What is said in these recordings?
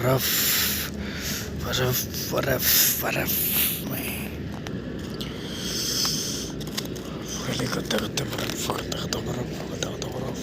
बर्फ बर्फ बर्फ बर्फ में करते करते बर्फ करते करते बर्फ करते करते बर्फ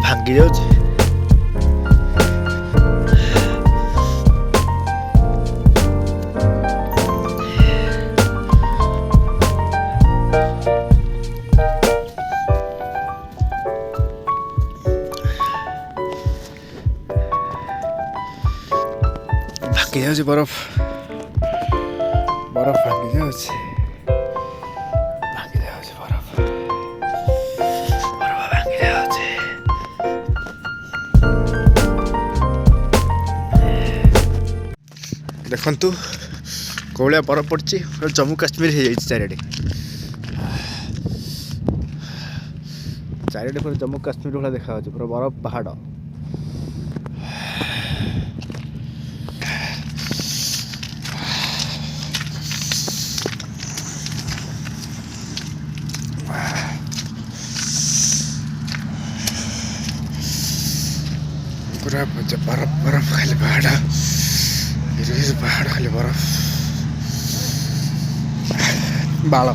ଭାଙ୍ଗି ଯାଉଛି। ଭାଙ୍ଗି ଯାଉଛି ବରଫ ବରଫ ଭାଙ୍ଗି ଯାଉଛି ବରଫ ଭାଙ୍ଗି ଯାଉଛି। ଦେଖନ୍ତୁ କୋଉଳିଆ ବରଫ ପଡ଼ିଛି। ଜମ୍ମୁ କାଶ୍ମୀର ହେଇଯାଇଛି ଚାରିଆଡ଼େ ପୁରା ଜମ୍ମୁ କାଶ୍ମୀର ଭଳିଆ ଦେଖାଯାଉଛି। ପୁରା ବରଫ ପାହାଡ଼। पूरा बर्फ बर्फ खाली पहाड़ पहाड़ खाली बर्फ बाल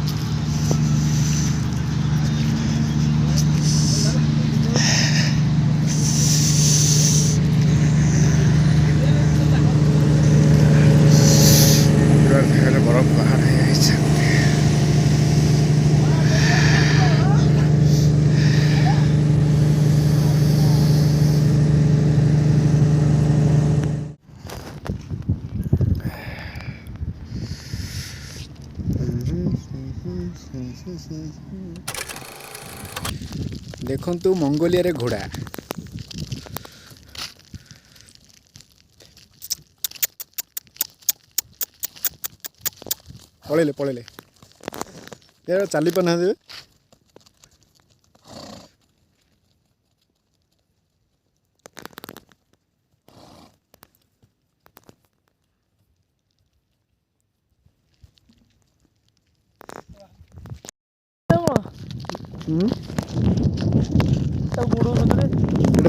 देखंतु मंगोलिया रे घोड़ा पळेले पळेले यार चली पाना दे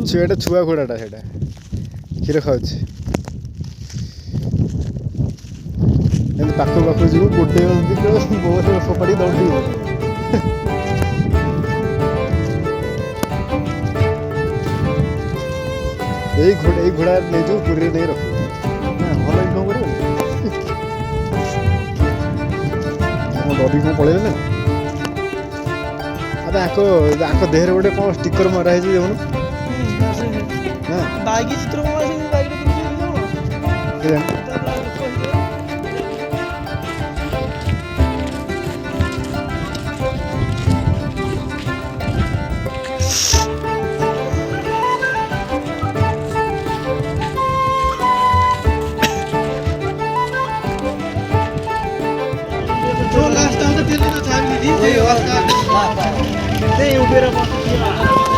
छुआ छुआ घोड़ाटा से क्षीर खाऊ पाख पाख जी गोटे बहुत फोपाड़ी दौड़ी यही घोड़ा नहीं जो पुरी नहीं रख भल इनकम कर डरी कौन पड़े ना आक देहर गोटे कौन स्टिकर मरा है देखुन Não, uber